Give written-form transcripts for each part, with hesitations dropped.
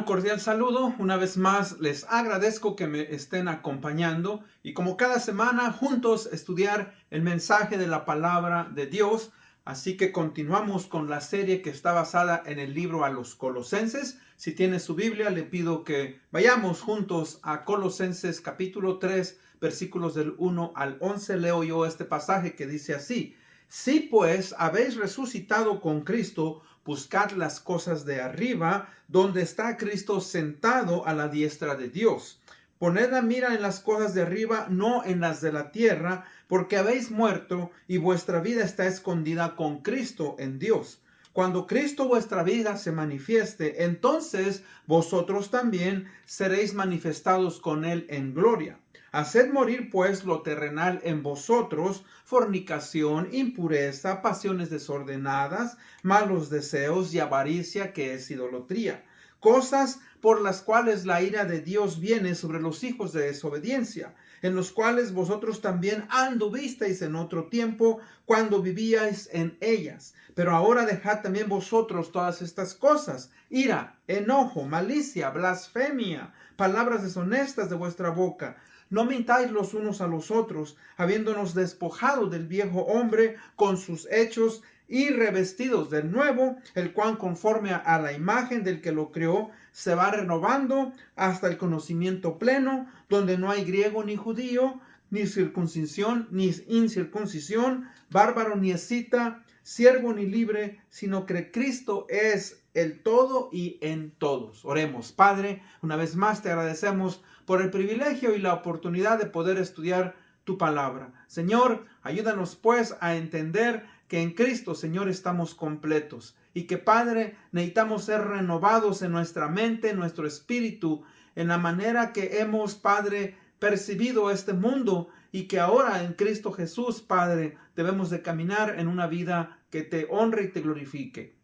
Bueno, cordial saludo. Una vez más les agradezco que me estén acompañando y como cada semana juntos estudiar el mensaje de la palabra de Dios. Así que continuamos con la serie que está basada en el libro a los Colosenses. Si tiene su Biblia, le pido que vayamos juntos a Colosenses capítulo 3, versículos del 1 al 11. Leo yo este pasaje que dice así: Si pues habéis resucitado con Cristo, buscad las cosas de arriba, donde está Cristo sentado a la diestra de Dios. Poned la mira en las cosas de arriba, no en las de la tierra, porque habéis muerto y vuestra vida está escondida con Cristo en Dios. Cuando Cristo vuestra vida se manifieste, entonces vosotros también seréis manifestados con Él en gloria. Haced morir pues lo terrenal en vosotros: fornicación, impureza, pasiones desordenadas, malos deseos y avaricia, que es idolatría. Cosas por las cuales la ira de Dios viene sobre los hijos de desobediencia, en los cuales vosotros también anduvisteis en otro tiempo, cuando vivíais en ellas. Pero ahora dejad también vosotros todas estas cosas: ira, enojo, malicia, blasfemia, palabras deshonestas de vuestra boca. No mintáis los unos a los otros, habiéndonos despojado del viejo hombre con sus hechos y revestidos del nuevo, el cual conforme a la imagen del que lo creó, se va renovando hasta el conocimiento pleno, donde no hay griego ni judío, ni circuncisión ni incircuncisión, bárbaro ni escita, siervo ni libre, sino que Cristo es el todo y en todos. Oremos. Padre, una vez más te agradecemos por el privilegio y la oportunidad de poder estudiar tu palabra. Señor, ayúdanos pues a entender que en Cristo, Señor, estamos completos y que, Padre, necesitamos ser renovados en nuestra mente, en nuestro espíritu, en la manera que hemos, Padre, percibido este mundo, y que ahora en Cristo Jesús, Padre, debemos de caminar en una vida que te honre y te glorifique.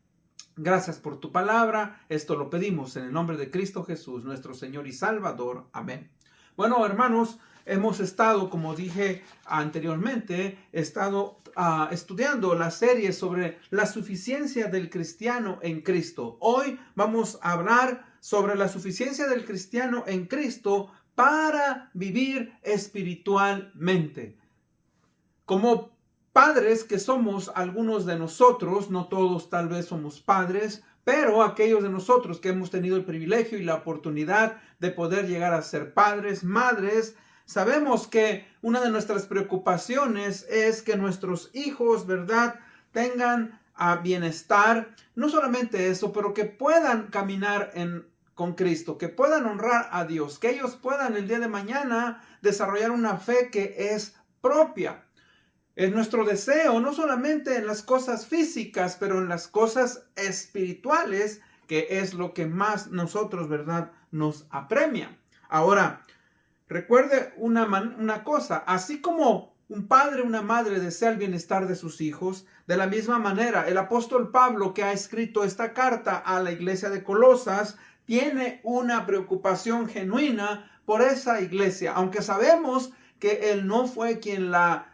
Gracias por tu palabra. Esto lo pedimos en el nombre de Cristo Jesús, nuestro Señor y Salvador. Amén. Bueno, hermanos, hemos estado, como dije anteriormente, estudiando la serie sobre la suficiencia del cristiano en Cristo. Hoy vamos a hablar sobre la suficiencia del cristiano en Cristo para vivir espiritualmente. Como padres que somos, algunos de nosotros, no todos tal vez somos padres, pero aquellos de nosotros que hemos tenido el privilegio y la oportunidad de poder llegar a ser padres, madres, sabemos que una de nuestras preocupaciones es que nuestros hijos, ¿verdad?, tengan bienestar. No solamente eso, pero que puedan caminar con Cristo, que puedan honrar a Dios, que ellos puedan el día de mañana desarrollar una fe que es propia. Es nuestro deseo, no solamente en las cosas físicas, pero en las cosas espirituales, que es lo que más nosotros, ¿verdad?, nos apremia. Ahora, recuerde una cosa: así como un padre o una madre desea el bienestar de sus hijos, de la misma manera, el apóstol Pablo, que ha escrito esta carta a la iglesia de Colosas, tiene una preocupación genuina por esa iglesia, aunque sabemos que él no fue quien la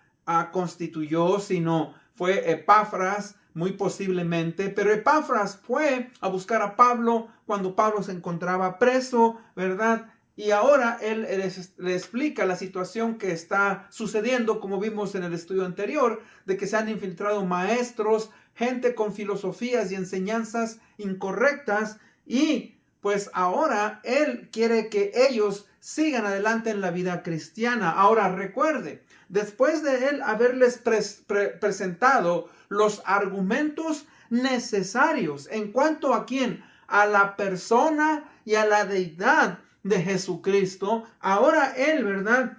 constituyó, sino fue Epafras, muy posiblemente. Pero Epafras fue a buscar a Pablo cuando Pablo se encontraba preso, ¿verdad? Y ahora él le explica la situación que está sucediendo, como vimos en el estudio anterior, de que se han infiltrado maestros, gente con filosofías y enseñanzas incorrectas, y pues ahora él quiere que ellos sigan adelante en la vida cristiana. Ahora recuerde, después de él haberles presentado los argumentos necesarios en cuanto a quién, a la persona y a la deidad de Jesucristo, ahora él, ¿verdad?,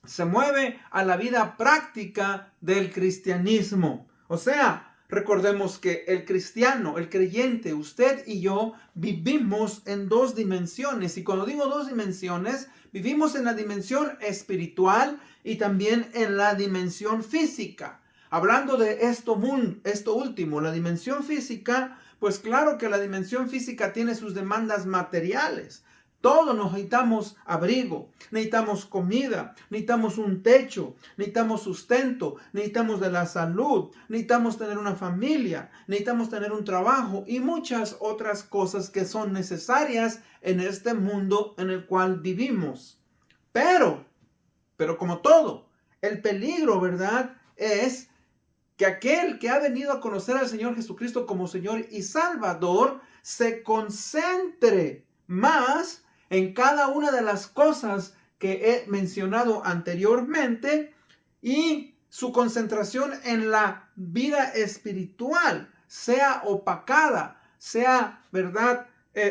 se mueve a la vida práctica del cristianismo. O sea, recordemos que el cristiano, el creyente, usted y yo, vivimos en dos dimensiones. Y cuando digo dos dimensiones, vivimos en la dimensión espiritual y también en la dimensión física. Hablando de esto último, la dimensión física, pues claro que la dimensión física tiene sus demandas materiales. Todos necesitamos abrigo, necesitamos comida, necesitamos un techo, necesitamos sustento, necesitamos de la salud, necesitamos tener una familia, necesitamos tener un trabajo y muchas otras cosas que son necesarias en este mundo en el cual vivimos. Pero como todo, el peligro, ¿verdad?, es que aquel que ha venido a conocer al Señor Jesucristo como Señor y Salvador se concentre más en cada una de las cosas que he mencionado anteriormente y su concentración en la vida espiritual sea opacada, sea, ¿verdad?,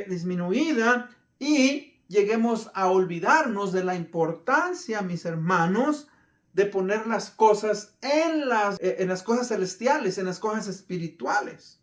disminuida y lleguemos a olvidarnos de la importancia, mis hermanos, de poner las cosas en las cosas celestiales, en las cosas espirituales.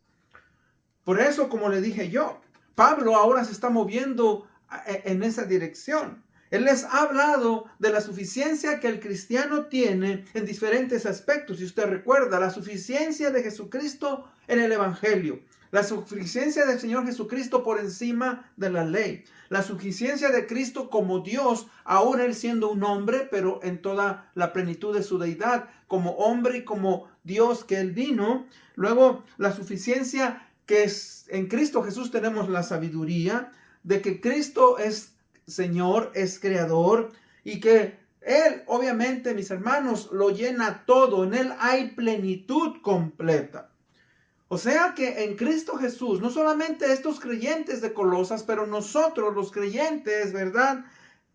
Por eso, como le dije yo, Pablo ahora se está moviendo en esa dirección. Él les ha hablado de la suficiencia que el cristiano tiene en diferentes aspectos. Si usted recuerda, la suficiencia de Jesucristo en el Evangelio, la suficiencia del Señor Jesucristo por encima de la ley, la suficiencia de Cristo como Dios, aún Él siendo un hombre, pero en toda la plenitud de su deidad, como hombre y como Dios que Él vino. Luego, la suficiencia que es en Cristo Jesús tenemos la sabiduría de que Cristo es Señor, es Creador y que Él, obviamente, mis hermanos, lo llena todo. En Él hay plenitud completa. O sea que en Cristo Jesús, no solamente estos creyentes de Colosas, pero nosotros los creyentes, ¿verdad?,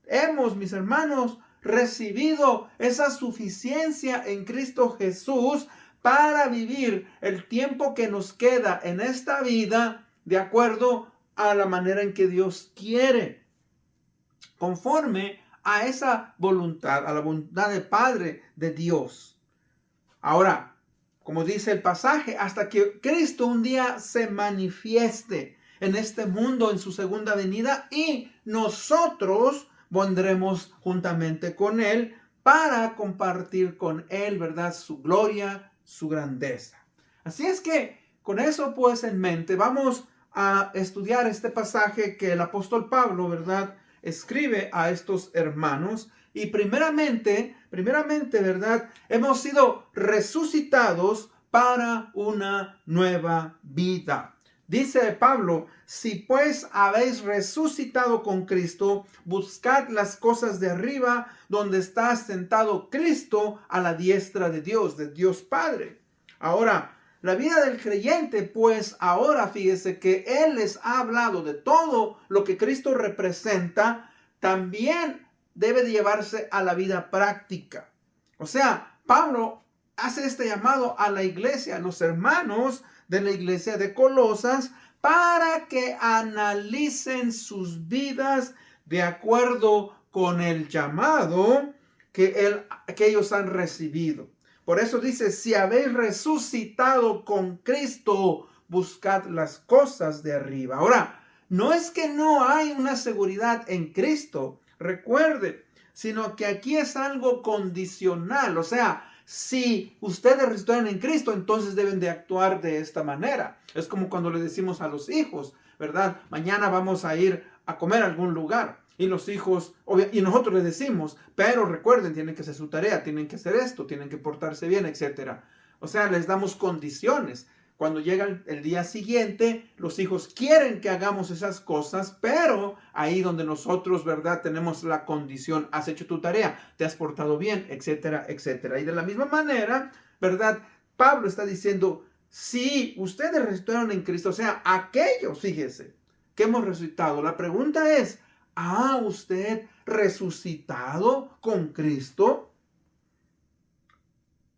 hemos, mis hermanos, recibido esa suficiencia en Cristo Jesús para vivir el tiempo que nos queda en esta vida de acuerdo a la manera en que Dios quiere, conforme a esa voluntad, a la voluntad del Padre de Dios. Ahora, como dice el pasaje, hasta que Cristo un día se manifieste en este mundo en su segunda venida y nosotros vendremos juntamente con Él para compartir con Él, ¿verdad?, su gloria, su grandeza. Así es que con eso pues en mente vamos a estudiar este pasaje que el apóstol Pablo, ¿verdad?, escribe a estos hermanos. Y primeramente, ¿verdad?, hemos sido resucitados para una nueva vida. Dice Pablo, si pues habéis resucitado con Cristo, buscad las cosas de arriba, donde está sentado Cristo a la diestra de Dios Padre. Ahora, la vida del creyente, pues ahora fíjese que Él les ha hablado de todo lo que Cristo representa, también debe de llevarse a la vida práctica. O sea, Pablo hace este llamado a la iglesia, a los hermanos de la iglesia de Colosas, para que analicen sus vidas de acuerdo con el llamado que ellos han recibido. Por eso dice, si habéis resucitado con Cristo, buscad las cosas de arriba. Ahora, no es que no hay una seguridad en Cristo, recuerde, sino que aquí es algo condicional. O sea, si ustedes resucitan en Cristo, entonces deben de actuar de esta manera. Es como cuando le decimos a los hijos, ¿verdad? Mañana vamos a ir a comer a algún lugar. Y los hijos, y nosotros les decimos, pero recuerden, tienen que hacer su tarea, tienen que hacer esto, tienen que portarse bien, etc. O sea, les damos condiciones. Cuando llega el día siguiente, los hijos quieren que hagamos esas cosas, pero ahí donde nosotros, ¿verdad?, tenemos la condición, has hecho tu tarea, te has portado bien, etcétera, etcétera. Y de la misma manera, ¿verdad?, Pablo está diciendo, si ustedes resucitaron en Cristo, o sea, aquellos, fíjese, que hemos resucitado. La pregunta es, ¿ha usted resucitado con Cristo?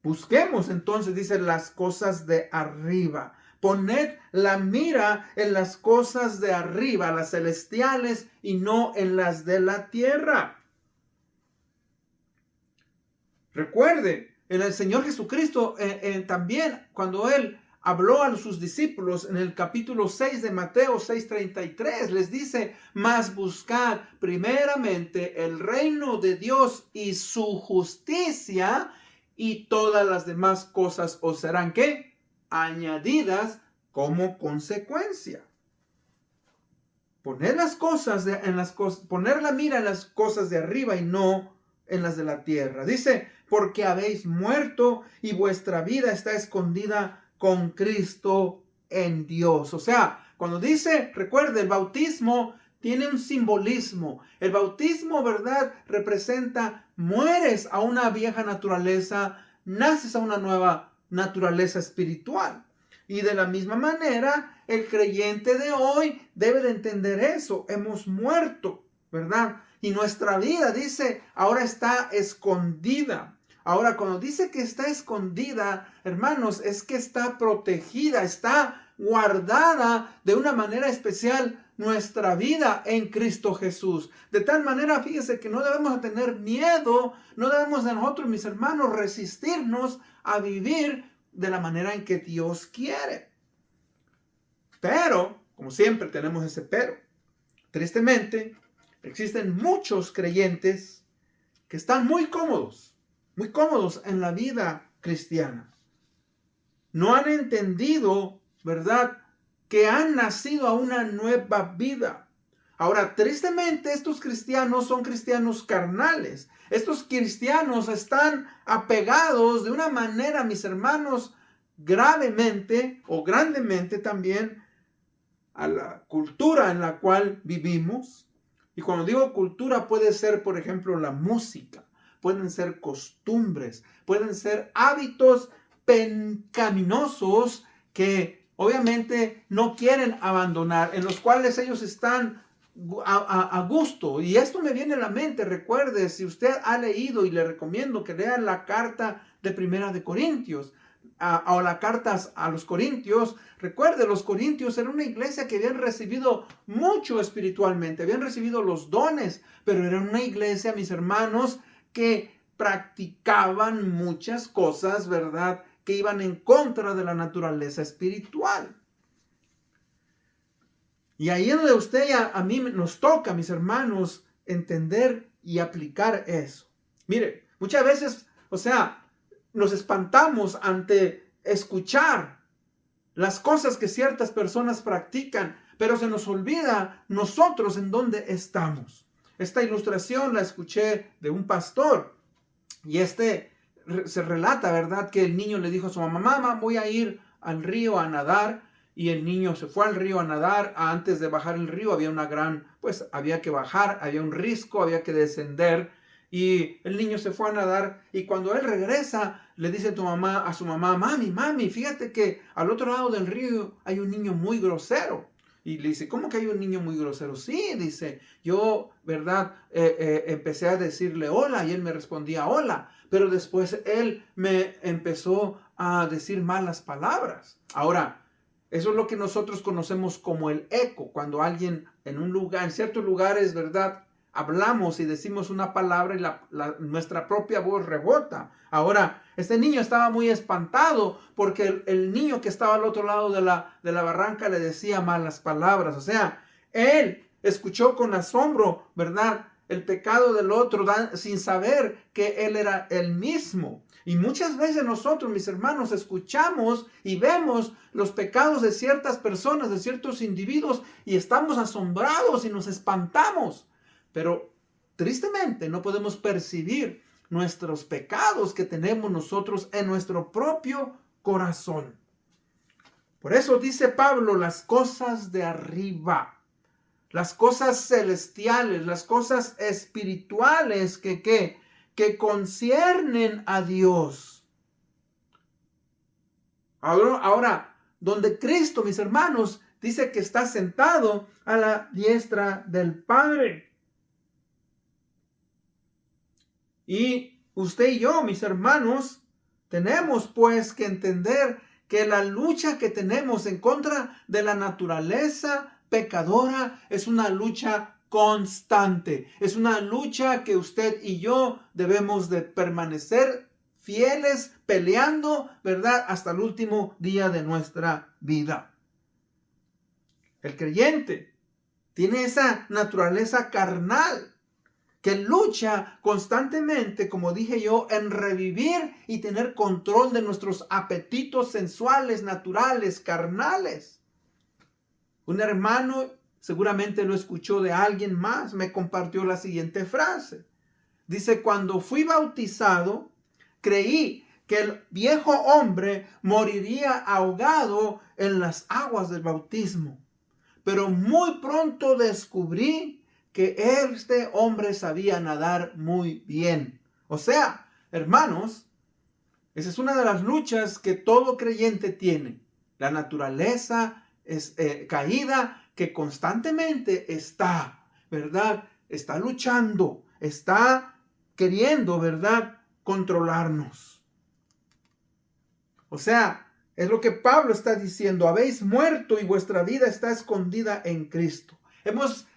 Busquemos entonces, dice, las cosas de arriba. Poned la mira en las cosas de arriba, las celestiales, y no en las de la tierra. Recuerde, en el Señor Jesucristo, también cuando Él habló a sus discípulos en el capítulo 6 de Mateo 6:33, les dice, mas buscad primeramente el reino de Dios y su justicia, y todas las demás cosas os serán, ¿qué?, añadidas como consecuencia. poner las cosas poner la mira en las cosas de arriba y no en las de la tierra. Dice, porque habéis muerto y vuestra vida está escondida con Cristo en Dios. O sea, cuando dice, recuerde, el bautismo tiene un simbolismo. El bautismo, ¿verdad?, representa, mueres a una vieja naturaleza, naces a una nueva naturaleza espiritual. Y de la misma manera, el creyente de hoy debe de entender eso. Hemos muerto, ¿verdad? Y nuestra vida, dice, ahora está escondida. Ahora, cuando dice que está escondida, hermanos, es que está protegida, está guardada de una manera especial nuestra vida en Cristo Jesús. De tal manera, fíjese que no debemos tener miedo, no debemos de nosotros, mis hermanos, resistirnos a vivir de la manera en que Dios quiere. Pero, como siempre, tenemos ese pero. Tristemente, existen muchos creyentes que están muy cómodos en la vida cristiana. No han entendido, ¿verdad?, que han nacido a una nueva vida. Ahora, tristemente, estos cristianos son cristianos carnales. Estos cristianos están apegados de una manera, mis hermanos, gravemente o grandemente también a la cultura en la cual vivimos. Y cuando digo cultura, puede ser, por ejemplo, la música, pueden ser costumbres, pueden ser hábitos pecaminosos que obviamente no quieren abandonar, en los cuales ellos están a gusto. Y esto me viene a la mente. Recuerde, si usted ha leído, y le recomiendo que lea la carta de Primera de Corintios, o las cartas a los Corintios. Recuerde, los Corintios eran una iglesia que habían recibido mucho espiritualmente, habían recibido los dones, pero era una iglesia, mis hermanos, que practicaban muchas cosas, ¿verdad?, que iban en contra de la naturaleza espiritual. Y ahí es donde usted y a mí nos toca, mis hermanos, entender y aplicar eso. Mire, muchas veces, nos espantamos ante escuchar las cosas que ciertas personas practican, pero se nos olvida nosotros en dónde estamos. Esta ilustración la escuché de un pastor, y se relata, ¿verdad?, que el niño le dijo a su mamá, mamá, voy a ir al río a nadar. Y el niño se fue al río a nadar. Antes de bajar el río había había que bajar, había un risco, había que descender. Y el niño se fue a nadar, y cuando él regresa, le dice a su mamá, mami, fíjate que al otro lado del río hay un niño muy grosero. Y le dice, ¿cómo que hay un niño muy grosero? Sí, dice, yo, ¿verdad? Empecé a decirle hola y él me respondía hola, pero después él me empezó a decir malas palabras. Ahora, eso es lo que nosotros conocemos como el eco. Cuando alguien en ciertos lugares, ¿verdad?, hablamos y decimos una palabra y nuestra propia voz rebota. Ahora, este niño estaba muy espantado porque el niño que estaba al otro lado de la barranca le decía malas palabras. O sea, él escuchó con asombro, ¿verdad?, el pecado del otro sin saber que él era el mismo. Y muchas veces nosotros, mis hermanos, escuchamos y vemos los pecados de ciertas personas, de ciertos individuos, y estamos asombrados y nos espantamos. Pero tristemente no podemos percibir nuestros pecados que tenemos nosotros en nuestro propio corazón. Por eso dice Pablo, las cosas de arriba, las cosas celestiales, las cosas espirituales que conciernen a Dios. Ahora, donde Cristo, mis hermanos, dice que está sentado a la diestra del Padre. Y usted y yo, mis hermanos, tenemos pues que entender que la lucha que tenemos en contra de la naturaleza pecadora es una lucha constante. Es una lucha que usted y yo debemos de permanecer fieles, peleando, ¿verdad?, hasta el último día de nuestra vida. El creyente tiene esa naturaleza carnal que lucha constantemente, como dije yo, en revivir y tener control de nuestros apetitos sensuales, naturales, carnales. Un hermano seguramente lo escuchó de alguien más, me compartió la siguiente frase. Dice, cuando fui bautizado, creí que el viejo hombre moriría ahogado en las aguas del bautismo. Pero muy pronto descubrí que este hombre sabía nadar muy bien. O sea, hermanos, esa es una de las luchas que todo creyente tiene. La naturaleza es caída que constantemente está, ¿verdad? Está luchando, está queriendo, ¿verdad? Controlarnos. O sea, es lo que Pablo está diciendo. Habéis muerto y vuestra vida está escondida en Cristo.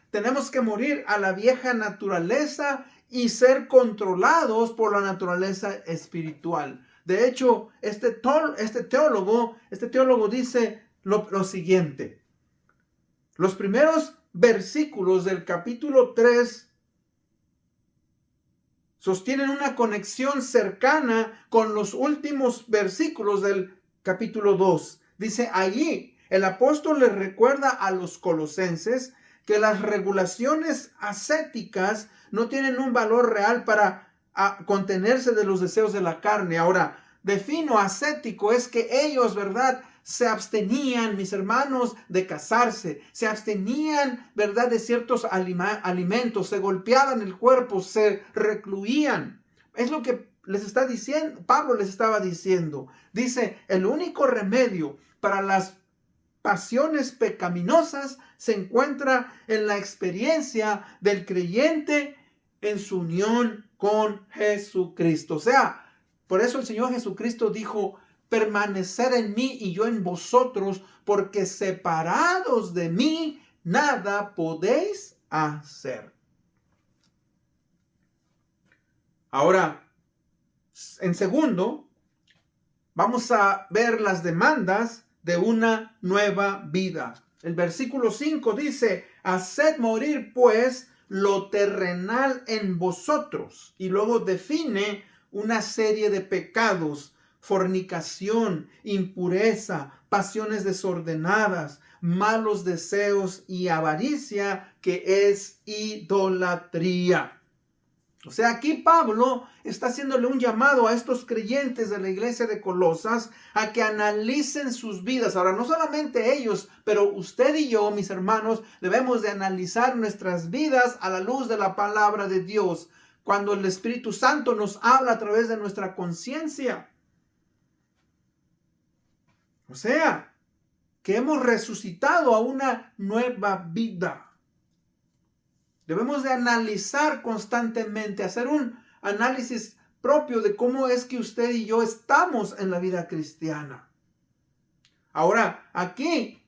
Tenemos que morir a la vieja naturaleza y ser controlados por la naturaleza espiritual. De hecho, este teólogo dice lo siguiente. Los primeros versículos del capítulo 3 sostienen una conexión cercana con los últimos versículos del capítulo 2. Dice, allí el apóstol les recuerda a los colosenses que las regulaciones ascéticas no tienen un valor real para contenerse de los deseos de la carne. Ahora, defino ascético es que ellos, ¿verdad?, se abstenían, mis hermanos, de casarse, se abstenían, ¿verdad?, de ciertos alimentos, se golpeaban el cuerpo, se recluían. Es lo que les está diciendo, Pablo les estaba diciendo. Dice, el único remedio para las pasiones pecaminosas se encuentra en la experiencia del creyente en su unión con Jesucristo. O sea, por eso el Señor Jesucristo dijo, permanecer en mí y yo en vosotros, porque separados de mí nada podéis hacer. Ahora, en segundo, vamos a ver las demandas de una nueva vida. El versículo 5 dice, haced morir pues lo terrenal en vosotros. Y luego define una serie de pecados: fornicación, impureza, pasiones desordenadas, malos deseos y avaricia, que es idolatría. O sea, aquí Pablo está haciéndole un llamado a estos creyentes de la iglesia de Colosas a que analicen sus vidas. Ahora, no solamente ellos, pero usted y yo, mis hermanos, debemos de analizar nuestras vidas a la luz de la palabra de Dios, cuando el Espíritu Santo nos habla a través de nuestra conciencia. O sea, que hemos resucitado a una nueva vida. Debemos de analizar constantemente, hacer un análisis propio de cómo es que usted y yo estamos en la vida cristiana. Ahora, aquí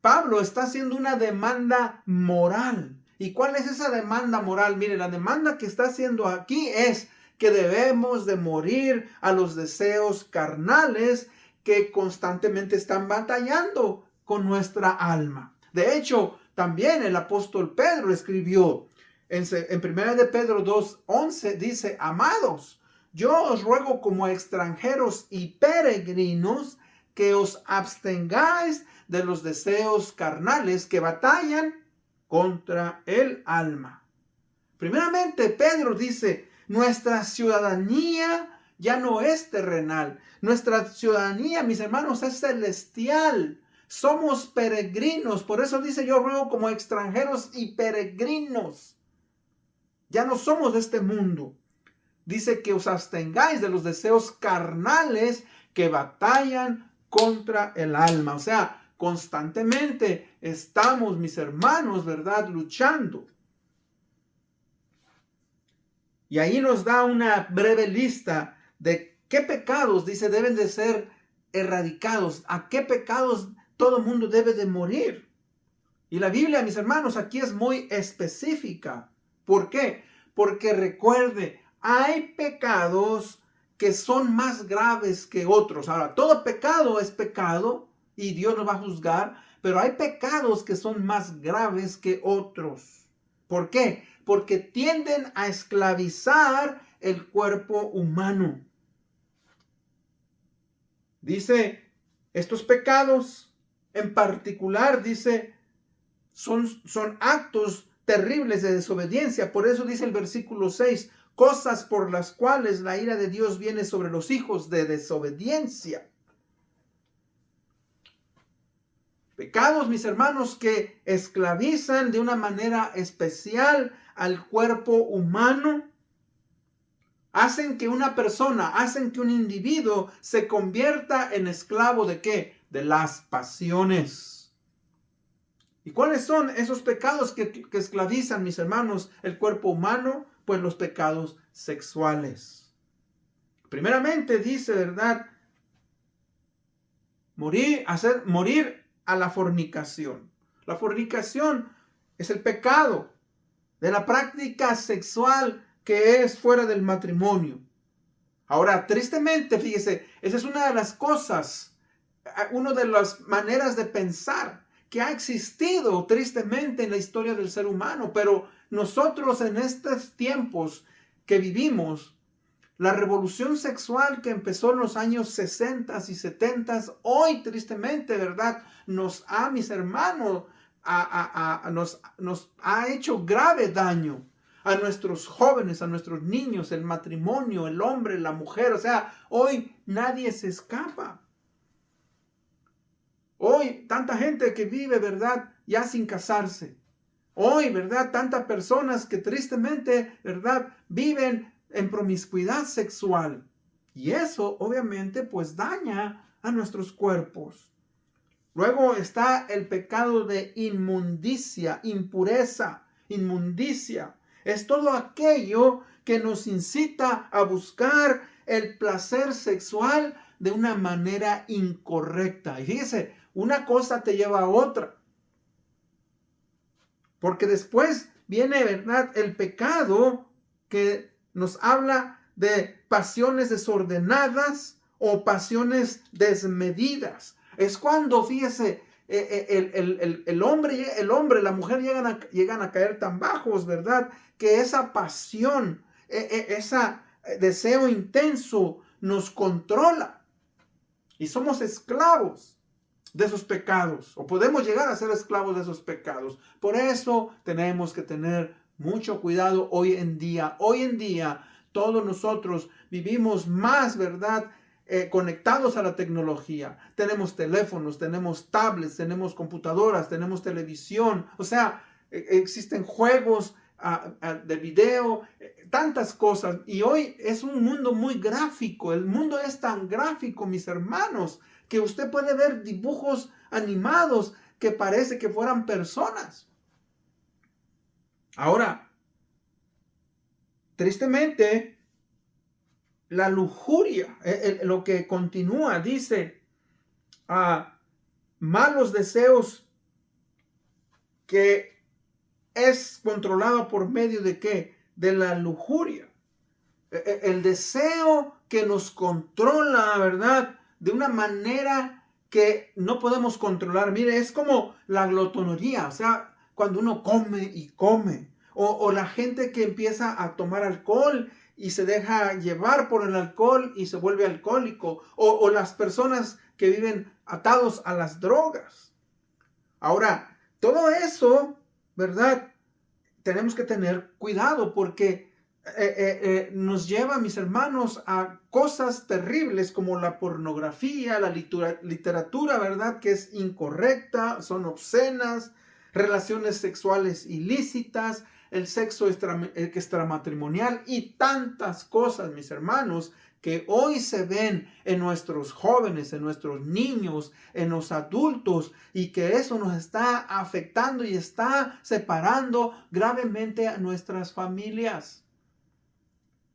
Pablo está haciendo una demanda moral. ¿Y cuál es esa demanda moral? Mire, la demanda que está haciendo aquí es que debemos de morir a los deseos carnales que constantemente están batallando con nuestra alma. De hecho, también el apóstol Pedro escribió en 1 de Pedro 2:11, dice, amados, yo os ruego como extranjeros y peregrinos que os abstengáis de los deseos carnales que batallan contra el alma. Primeramente, Pedro dice, nuestra ciudadanía ya no es terrenal. Nuestra ciudadanía, mis hermanos, es celestial. Somos peregrinos. Por eso dice, yo ruego como extranjeros y peregrinos. Ya no somos de este mundo. Dice que os abstengáis de los deseos carnales que batallan contra el alma. O sea, constantemente estamos, mis hermanos, ¿verdad?, luchando. Y ahí nos da una breve lista de qué pecados, dice, deben de ser erradicados. A qué pecados todo mundo debe de morir. Y la Biblia, mis hermanos, aquí es muy específica. ¿Por qué? Porque recuerde, hay pecados que son más graves que otros. Ahora, todo pecado es pecado y Dios nos va a juzgar, pero hay pecados que son más graves que otros. ¿Por qué? Porque tienden a esclavizar el cuerpo humano. Dice, estos pecados en particular, dice, son actos terribles de desobediencia. Por eso dice el versículo 6, cosas por las cuales la ira de Dios viene sobre los hijos de desobediencia. Pecados, mis hermanos, que esclavizan de una manera especial al cuerpo humano. Hacen que una persona, hacen que un individuo se convierta en esclavo ¿de qué? De las pasiones. ¿Y cuáles son esos pecados que esclavizan, mis hermanos, el cuerpo humano? Pues los pecados sexuales. Primeramente dice, ¿verdad? Morir a la fornicación. La fornicación es el pecado de la práctica sexual que es fuera del matrimonio. Ahora, tristemente, fíjese, esa es una de las cosas, una de las maneras de pensar que ha existido tristemente en la historia del ser humano. Pero nosotros en estos tiempos que vivimos, la revolución sexual que empezó en los años 60 y 70, hoy tristemente, ¿verdad? Nos ha, mis hermanos, nos ha hecho grave daño a nuestros jóvenes, a nuestros niños, el matrimonio, el hombre, la mujer. O sea, hoy nadie se escapa. Hoy tanta gente que vive, ¿verdad? Ya sin casarse. Hoy, ¿verdad? Tantas personas que tristemente, ¿verdad? Viven en promiscuidad sexual. Y eso, obviamente, pues daña a nuestros cuerpos. Luego está el pecado de inmundicia, impureza, inmundicia. Es todo aquello que nos incita a buscar el placer sexual de una manera incorrecta. Y fíjese, una cosa te lleva a otra. Porque después viene, ¿verdad?, el pecado que nos habla de pasiones desordenadas o pasiones desmedidas. Es cuando, fíjese, el hombre, la mujer llegan a caer tan bajos, ¿verdad?, que esa pasión, ese deseo intenso nos controla y somos esclavos de esos pecados, o podemos llegar a ser esclavos de esos pecados. Por eso tenemos que tener mucho cuidado hoy en día. Hoy en día todos nosotros vivimos más, ¿verdad?, conectados a la tecnología. Tenemos teléfonos, tenemos tablets, tenemos computadoras, tenemos televisión. O sea, existen juegos de video, tantas cosas. Y hoy es un mundo muy gráfico. El mundo es tan gráfico, mis hermanos, que usted puede ver dibujos animados que parece que fueran personas. Ahora, tristemente, la lujuria, lo que continúa, dice, malos deseos, que es controlado por medio de ¿qué? De la lujuria. El deseo que nos controla, ¿verdad?, de una manera que no podemos controlar. Mire, es como la glotonería, o sea, cuando uno come y come. O la gente que empieza a tomar alcohol y se deja llevar por el alcohol y se vuelve alcohólico. O las personas que viven atados a las drogas. Ahora, todo eso, ¿verdad?, tenemos que tener cuidado porque nos lleva, mis hermanos, a cosas terribles como la pornografía, la literatura, ¿verdad?, que es incorrecta, son obscenas, relaciones sexuales ilícitas, el sexo extramatrimonial y tantas cosas, mis hermanos, que hoy se ven en nuestros jóvenes, en nuestros niños, en los adultos, y que eso nos está afectando y está separando gravemente a nuestras familias.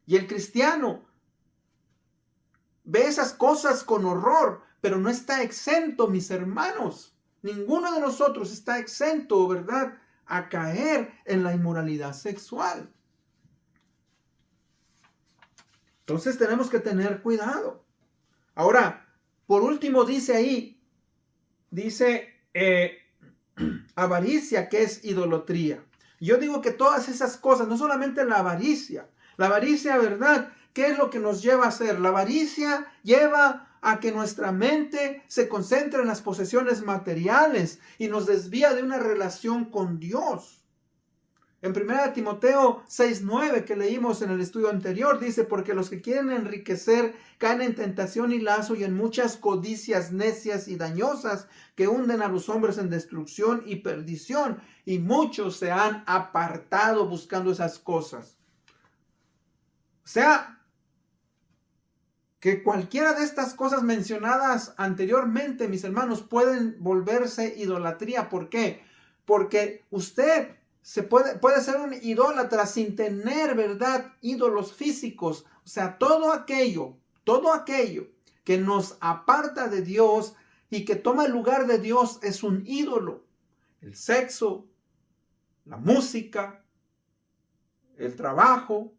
Y el cristiano ve esas cosas con horror, pero no está exento, mis hermanos. Ninguno de nosotros está exento, ¿verdad?, a caer en la inmoralidad sexual. Entonces tenemos que tener cuidado. Ahora, por último dice ahí, avaricia, que es idolatría. Yo digo que todas esas cosas, no solamente la avaricia, ¿verdad?, ¿qué es lo que nos lleva a hacer? La avaricia lleva a que nuestra mente se concentre en las posesiones materiales y nos desvía de una relación con Dios. En 1 Timoteo 6:9 que leímos en el estudio anterior, dice: porque los que quieren enriquecer caen en tentación y lazo y en muchas codicias necias y dañosas que hunden a los hombres en destrucción y perdición, y muchos se han apartado buscando esas cosas. O sea, que cualquiera de estas cosas mencionadas anteriormente, mis hermanos, pueden volverse idolatría. ¿Por qué? Porque usted puede ser un idólatra sin tener, ¿verdad?, ídolos físicos. O sea, todo aquello que nos aparta de Dios y que toma el lugar de Dios es un ídolo. El sexo, la música, el trabajo,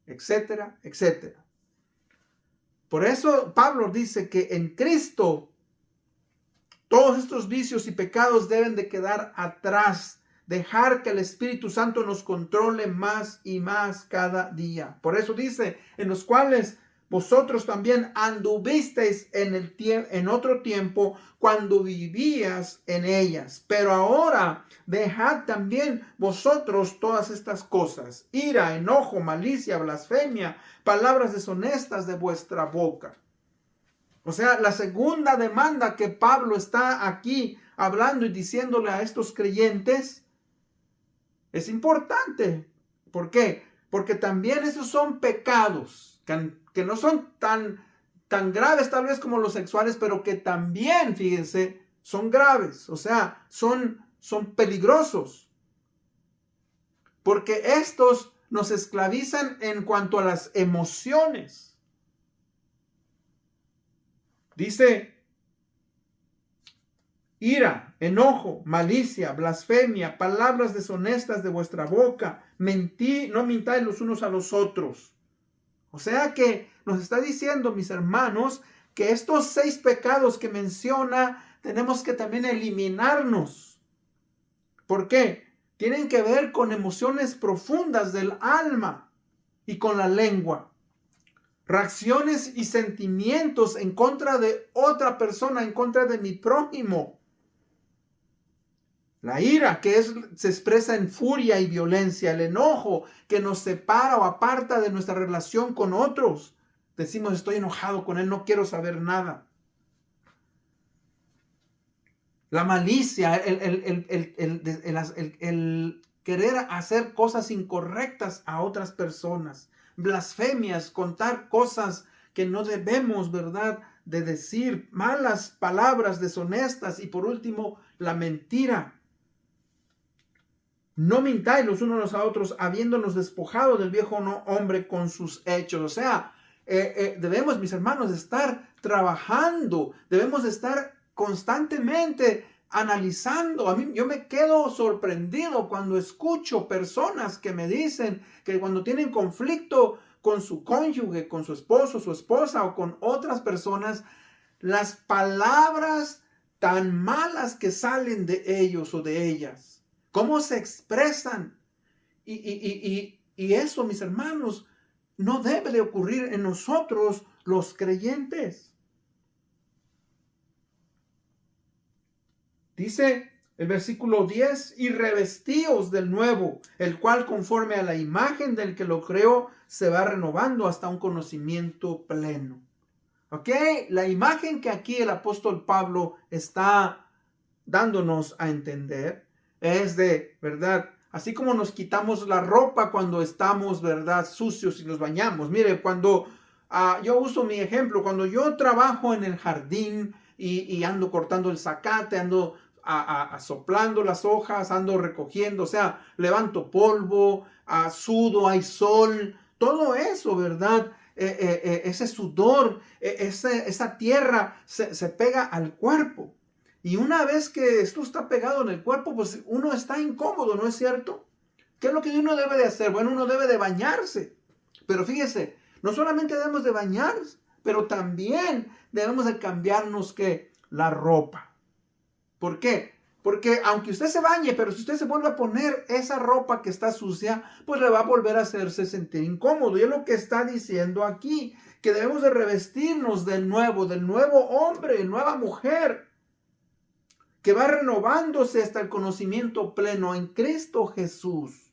etcétera, etcétera. Por eso Pablo dice que en Cristo todos estos vicios y pecados deben de quedar atrás. Dejar que el Espíritu Santo nos controle más y más cada día. Por eso dice: en los cuales vosotros también anduvisteis en otro tiempo cuando vivías en ellas. Pero ahora dejad también vosotros todas estas cosas: ira, enojo, malicia, blasfemia, palabras deshonestas de vuestra boca. O sea, la segunda demanda que Pablo está aquí hablando y diciéndole a estos creyentes es importante. ¿Por qué? Porque también esos son pecados que no son tan graves tal vez como los sexuales, pero que también, fíjense, son graves. O sea, son peligrosos. Porque estos nos esclavizan en cuanto a las emociones. Dice: ira, enojo, malicia, blasfemia, palabras deshonestas de vuestra boca. No mintáis los unos a los otros. O sea que nos está diciendo, mis hermanos, que estos 6 pecados que menciona tenemos que también eliminarnos. ¿Por qué? Tienen que ver con emociones profundas del alma y con la lengua. Reacciones y sentimientos en contra de otra persona, en contra de mi prójimo. La ira, que se expresa en furia y violencia. El enojo, que nos separa o aparta de nuestra relación con otros. Decimos: estoy enojado con él, no quiero saber nada. La malicia, el querer hacer cosas incorrectas a otras personas. Blasfemias, contar cosas que no debemos, ¿verdad?, de decir. Malas palabras deshonestas. Y por último, la mentira. No mintáis los unos a otros, habiéndonos despojado del viejo hombre con sus hechos. O sea, debemos, mis hermanos, estar trabajando. Debemos estar constantemente analizando. Yo me quedo sorprendido cuando escucho personas que me dicen que cuando tienen conflicto con su cónyuge, con su esposo, su esposa o con otras personas, las palabras tan malas que salen de ellos o de ellas. Cómo se expresan. Y eso, mis hermanos, no debe de ocurrir en nosotros los creyentes. Dice el versículo 10: y revestíos del nuevo, el cual conforme a la imagen del que lo creó se va renovando hasta un conocimiento pleno. ¿Ok? La imagen que aquí el apóstol Pablo está dándonos a entender es de, ¿verdad?, así como nos quitamos la ropa cuando estamos, ¿verdad?, sucios y nos bañamos. Mire, cuando yo uso mi ejemplo, cuando yo trabajo en el jardín y ando cortando el zacate, ando soplando las hojas, ando recogiendo, o sea, levanto polvo, sudo, hay sol, todo eso, ¿verdad? Ese sudor, esa tierra se pega al cuerpo. Y una vez que esto está pegado en el cuerpo, pues uno está incómodo, ¿no es cierto? ¿Qué es lo que uno debe de hacer? Bueno, uno debe de bañarse. Pero fíjese, no solamente debemos de bañarnos, pero también debemos de cambiarnos, ¿qué?, la ropa. ¿Por qué? Porque aunque usted se bañe, pero si usted se vuelve a poner esa ropa que está sucia, pues le va a volver a hacerse sentir incómodo. Y es lo que está diciendo aquí, que debemos de revestirnos del nuevo hombre, nueva mujer, que va renovándose hasta el conocimiento pleno en Cristo Jesús.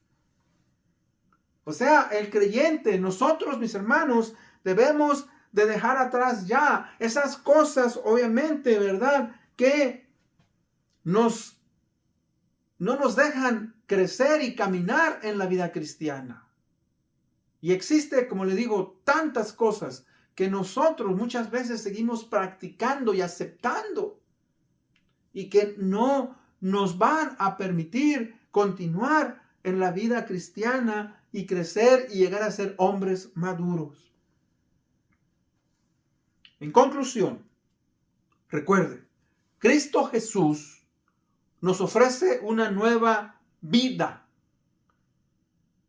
O sea, el creyente, nosotros, mis hermanos, debemos de dejar atrás ya esas cosas, obviamente, ¿verdad?, que no nos dejan crecer y caminar en la vida cristiana. Y existe, como le digo, tantas cosas que nosotros muchas veces seguimos practicando y aceptando y que no nos van a permitir continuar en la vida cristiana y crecer y llegar a ser hombres maduros. En conclusión, recuerde, Cristo Jesús nos ofrece una nueva vida,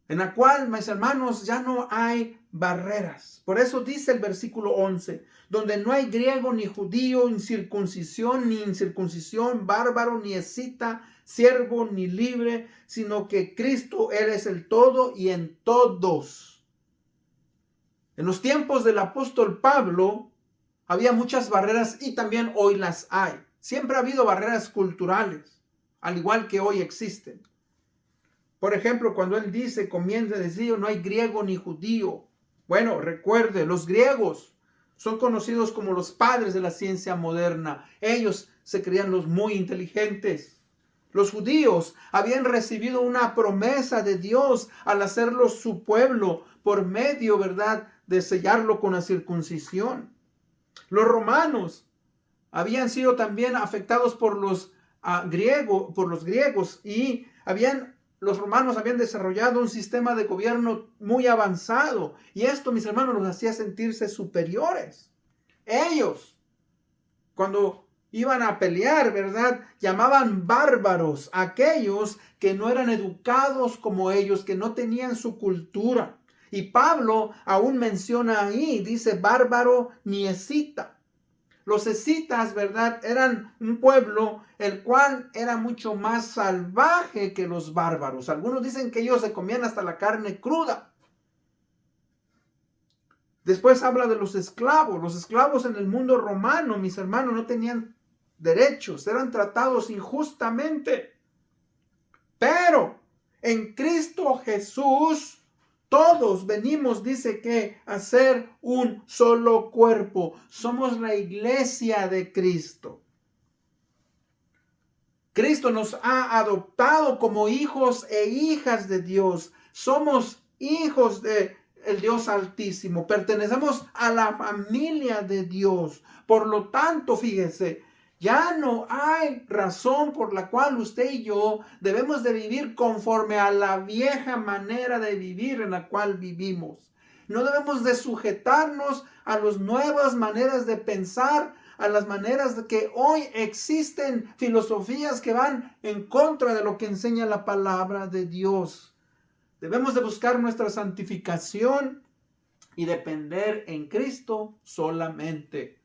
en la cual, mis hermanos, ya no hay barreras. Por eso dice el versículo 11, donde no hay griego ni judío, incircuncisión ni incircuncisión, bárbaro ni escita, siervo ni libre, sino que Cristo, Él es el todo y en todos. En los tiempos del apóstol Pablo había muchas barreras y también hoy las hay. Siempre ha habido barreras culturales, al igual que hoy existen. Por ejemplo, cuando él dice, comienza a decir, no hay griego ni judío. Bueno, recuerde, los griegos son conocidos como los padres de la ciencia moderna. Ellos se creían los muy inteligentes. Los judíos habían recibido una promesa de Dios al hacerlos su pueblo por medio, ¿verdad?, de sellarlo con la circuncisión. Los romanos habían sido también afectados por los griegos y los romanos habían desarrollado un sistema de gobierno muy avanzado y esto, mis hermanos, los hacía sentirse superiores. Ellos, cuando iban a pelear, ¿verdad?, llamaban bárbaros a aquellos que no eran educados como ellos, que no tenían su cultura. Y Pablo aún menciona ahí, dice bárbaro ni escita. Los escitas, ¿verdad?, eran un pueblo el cual era mucho más salvaje que los bárbaros. Algunos dicen que ellos se comían hasta la carne cruda. Después habla de los esclavos. Los esclavos en el mundo romano, mis hermanos, no tenían derechos, eran tratados injustamente. Pero en Cristo Jesús todos venimos, dice que, a ser un solo cuerpo. Somos la iglesia de Cristo. Cristo nos ha adoptado como hijos e hijas de Dios. Somos hijos de el Dios Altísimo. Pertenecemos a la familia de Dios. Por lo tanto, fíjese, ya no hay razón por la cual usted y yo debemos de vivir conforme a la vieja manera de vivir en la cual vivimos. No debemos de sujetarnos a las nuevas maneras de pensar, a las maneras de que hoy existen filosofías que van en contra de lo que enseña la palabra de Dios. Debemos de buscar nuestra santificación y depender en Cristo solamente.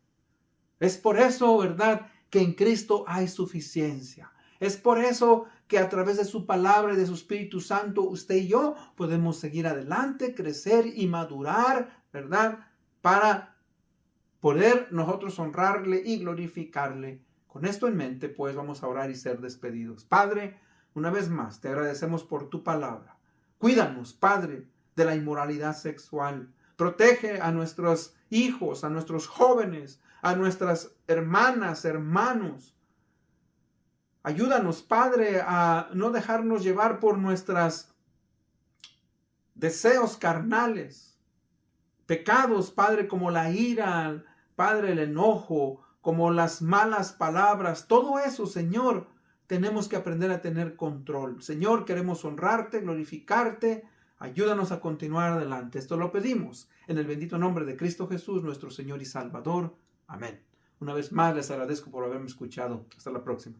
Es por eso, ¿verdad?, que en Cristo hay suficiencia. Es por eso que a través de su palabra y de su Espíritu Santo, usted y yo podemos seguir adelante, crecer y madurar, ¿verdad?, para poder nosotros honrarle y glorificarle. Con esto en mente, pues vamos a orar y ser despedidos. Padre, una vez más, te agradecemos por tu palabra. Cuídanos, Padre, de la inmoralidad sexual. Protege a nuestros hijos, a nuestros jóvenes, a nuestras hermanas, hermanos. Ayúdanos, Padre, a no dejarnos llevar por nuestros deseos carnales. Pecados, Padre, como la ira, Padre, el enojo, como las malas palabras. Todo eso, Señor, tenemos que aprender a tener control. Señor, queremos honrarte, glorificarte. Ayúdanos a continuar adelante. Esto lo pedimos en el bendito nombre de Cristo Jesús, nuestro Señor y Salvador. Amén. Una vez más les agradezco por haberme escuchado. Hasta la próxima.